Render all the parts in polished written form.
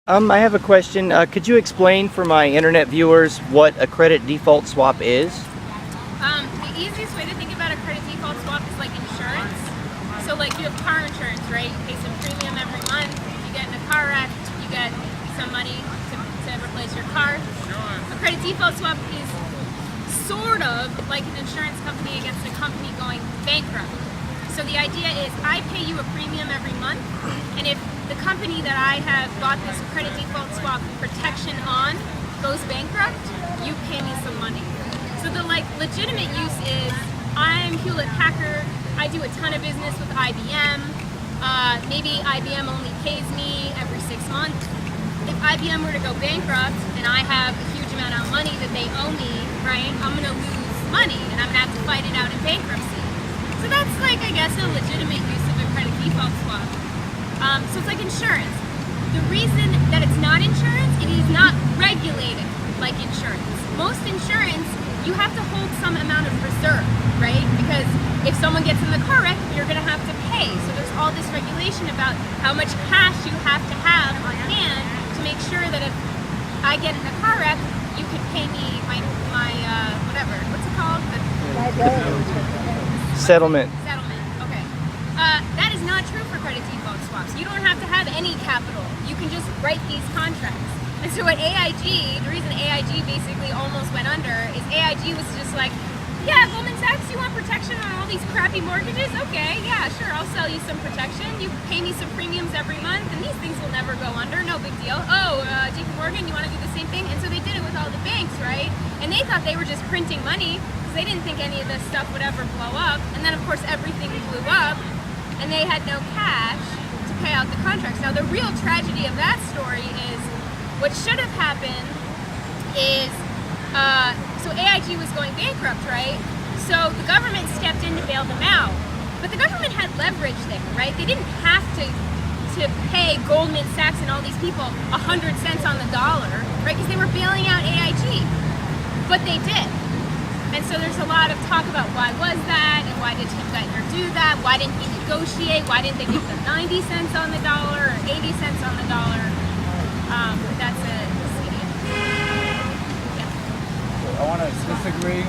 I have a question. Could you explain for my internet viewers what a credit default swap is? The easiest way to think about a credit default swap is like insurance. So like you have car insurance, right? You pay some premium every month. If you get in a car wreck, you get some money to replace your car. A credit default swap is sort of like an insurance company against a company going bankrupt. So the idea is I pay you a premium every month, and if the company that I have bought this credit default swap protection on goes bankrupt, you pay me some money. So the like legitimate use is I'm Hewlett Packard, I do a ton of business with IBM, maybe IBM only pays me every 6 months. If IBM were to go bankrupt and I have a huge amount of money that they owe me, right, I'm gonna lose money and I'm gonna have to fight it out in bankruptcy. So that's like, I guess, a legitimate use of a credit default swap. So it's like insurance. The reason that it's not insurance, it is not regulated like insurance. Most insurance, you have to hold some amount of reserve, right? Because if someone gets in the car wreck, you're gonna have to pay. So there's all this regulation about how much cash you have on hand to make sure that if I get in a car wreck, you can pay me my whatever, what's it called? Settlement. Settlement, okay. That is not true for credit default swaps. You don't have to have any capital. You can just write these contracts. And so at AIG, the reason AIG basically almost went under is AIG was just like, yeah, Goldman Sachs, you want protection on all these crappy mortgages? Okay, yeah, sure, I'll sell you some protection. You pay me some premiums every month, and these things will never go under, no big deal. Oh, JP Morgan, you want to do the same thing? And so they did it with all the banks, right? And they thought they were just printing money, because they didn't think any of this stuff would ever blow up. And then, of course, everything blew up, and they had no cash to pay out the contracts. Now, the real tragedy of that story is what should have happened is, so AIG was going bankrupt, right? So the government stepped in to bail them out. But the government had leverage there, right? They didn't have to pay Goldman Sachs and all these people 100 cents on the dollar, right? Because they were bailing out AIG. But they did. And so there's a lot of talk about why was that, and why did Tim Geithner do that? Why didn't he negotiate? Why didn't they give them 90 cents on the dollar or 80 cents on the dollar? That's a I want to disagree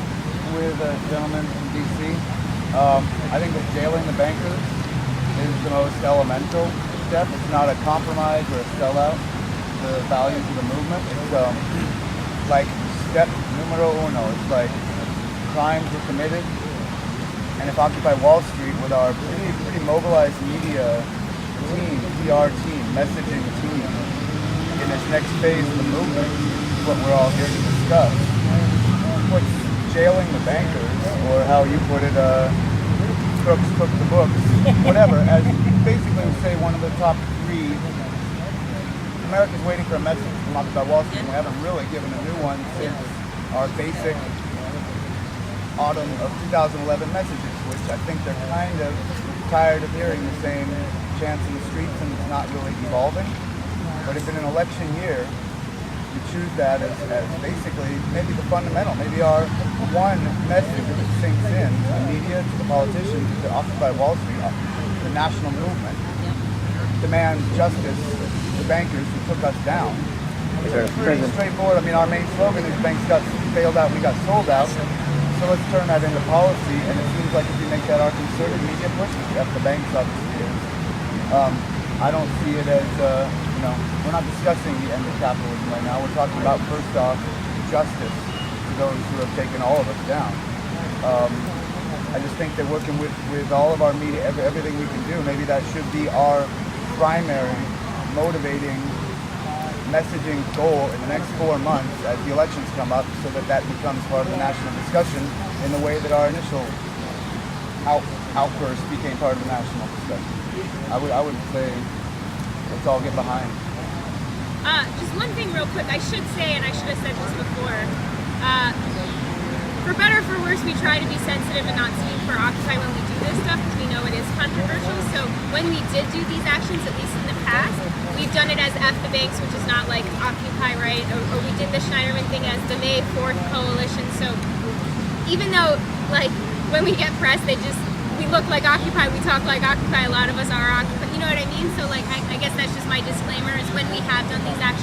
with a gentleman from DC. I think that jailing the bankers is the most elemental step. It's not a compromise or a sellout to the values of the movement. It's like step numero uno. It's like crimes were committed. And if Occupy Wall Street, with our pretty mobilized media team, PR team, messaging team, in this next phase of the movement, is what we're all here to discuss. What's jailing the bankers, or how you put it, crooks cook the books, whatever, as basically we say one of the top three. America's waiting for a message from Occupy Wall Street, and we haven't really given a new one since our basic autumn of 2011 messages, which I think they're kind of tired of hearing the same chants in the streets, and it's not really evolving. But if in an election year, you choose that as basically maybe the fundamental, maybe our one message that sinks in to the media, to the politicians, to Occupy Wall Street, the national movement, demands justice to bankers who took us down. It's pretty straightforward. I mean, our main slogan is banks got bailed out, we got sold out. So let's turn that into policy, and it seems like if we make that our concerted media push, which that's the banks obviously is, I don't see it as, we're not discussing the end of capitalism right now. We're talking about, first off, justice to those who have taken all of us down. I just think that working with all of our media, everything we can do, maybe that should be our primary motivating messaging goal in the next 4 months as the elections come up, so that becomes part of the national discussion in the way that our initial outburst became part of the national discussion. I would say let's all get behind. Just one thing real quick, I should say, and I should have said this before, for better or for worse, we try to be sensitive and not speak for Occupy when we do this stuff, because we know it is controversial. So when we did do these actions, at least in the past, we've done it as F the Banks, which is not like Occupy, right? Or we did the Schneiderman thing as the May 4th Coalition. So even though, like, when we get press, we look like Occupy, we talk like Occupy, a lot of us are Occupy, you know what I mean? So like, I guess that's just my disclaimer, is when we have done these actions,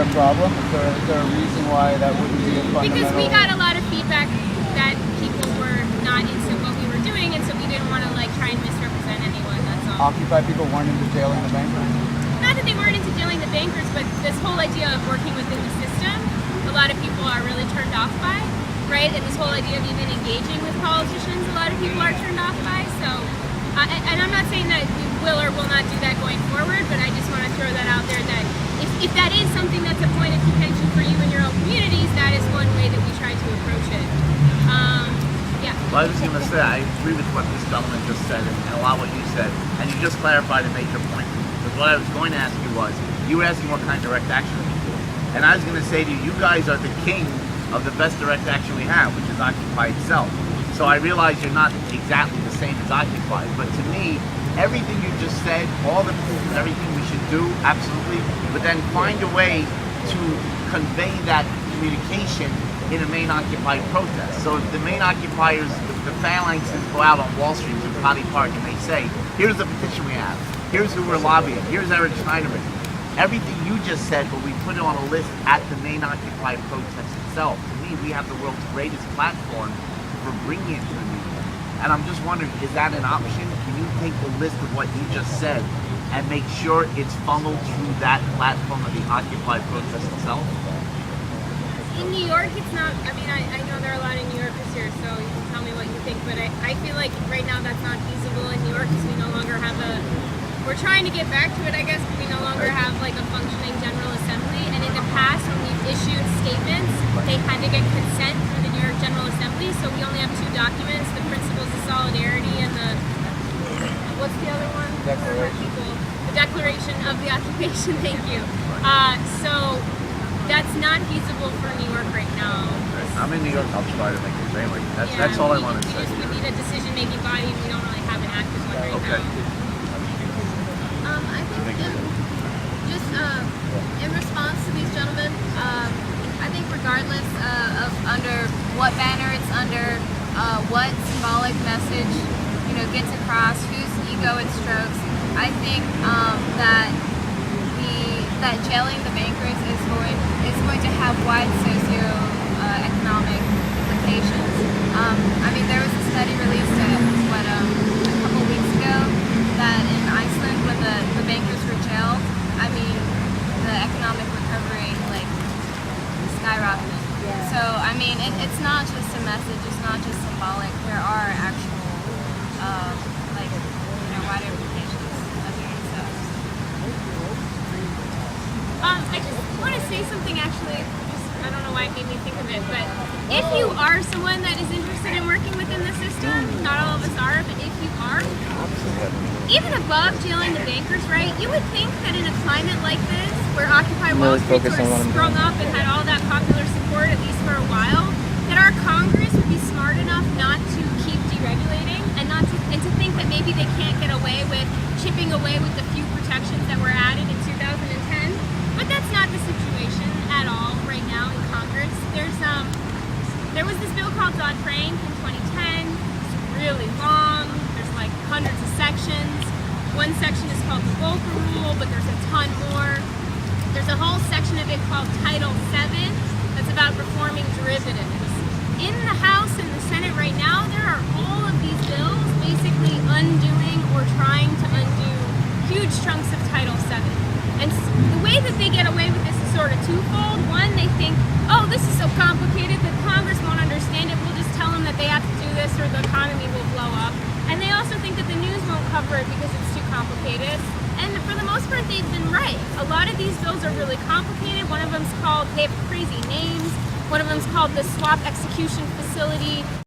a problem? Is there a reason why that wouldn't be a fundamental? Because we got a lot of feedback that people were not into what we were doing, and so we didn't want to like try and misrepresent anyone. That's all. Occupy people weren't into jailing the bankers? Not that they weren't into dealing the bankers, but this whole idea of working within the system, a lot of people are really turned off by, right? And this whole idea of even engaging with politicians, a lot of people are turned off by. So, and I'm not saying that we will or will not do that going forward, but I just want to throw that out there that if that is something that's a point of contention for you in your own communities, that is one way that we try to approach it. Yeah. Well, I was going to say, I agree with what this gentleman just said and a lot of what you said, and you just clarified a major point. Because what I was going to ask you was, you were asking what kind of direct action we do. And I was going to say to you, you guys are the king of the best direct action we have, which is Occupy itself. So I realize you're not exactly the same as Occupy, but to me, everything you just said, all the everything we should do, absolutely, but then find a way to convey that communication in a main Occupy protest. So if the main occupiers, the phalanxes go out on Wall Street to Potty Park and they say, here's the petition we have, here's who we're lobbying, here's Eric Schneiderman. Everything you just said, but we put it on a list at the main Occupy protest itself. To me, we have the world's greatest platform for bringing it to the media. And I'm just wondering, is that an option? Can you take the list of what you just said and make sure it's funneled through that platform of the Occupy protest itself? In New York, it's not, I mean, I know there are a lot of New Yorkers here, so you can tell me what you think, but I feel like right now that's not feasible in New York because we no longer have we're trying to get back to it, I guess, but we no longer have like a functioning General Assembly, and in the past when we've issued statements, they kind of get consent from the New York General Assembly, so we only have two documents, the Principles of Solidarity and what's the other one? Declaration. The Declaration of the Occupation, thank you. So that's not feasible for New York right now. I'm in New York, I'll try to make it family. That's all I want to say. We need a decision-making body, and we don't really have an active one right Okay. now. I think in response to these gentlemen, I think regardless of under what banner it's under, what symbolic message gets across, whose ego it strokes, I think that jailing the bankers is going to have wide socio-economic implications. I mean, there was a study released a couple weeks ago that in Iceland, when the bankers were jailed, I mean, the economic recovery skyrocketed. Yeah. So I mean, it's not just a message; it's not just symbolic. There are actual wide implications of doing so. I just want to say something actually. I don't know why it made me think of it, but if you are someone that is interested in working within the system, not all of us are, but if you are, even above jailing the bankers, right, you would think that in a climate like this, where Occupy Wall Street sort of sprung up and had all that popular support, at least for a while, that our Congress would be smart enough not to keep deregulating and to think that maybe they can't get away with chipping away with the few protections that were added in 2010. But that's not the situation at all right now in Congress. There was this bill called Dodd-Frank in 2010. It's really long. There's like hundreds of sections. One section is called the Volcker Rule, but there's a ton more. There's a whole section of it called Title VII that's about reforming derivatives. In the House and the Senate right now, there are all of these bills basically undoing or trying to undo huge chunks of Title VII. And the way that they get away with this is sort of twofold. One, they think, oh, this is so complicated that Congress won't understand it. We'll just tell them that they have to do this or the economy will blow up. And they also think that the news won't cover it because it's too complicated. And for the most part, they've been right. A lot of these bills are really complicated. One of them's called, they have crazy names. One of them's called the Swap Execution Facility.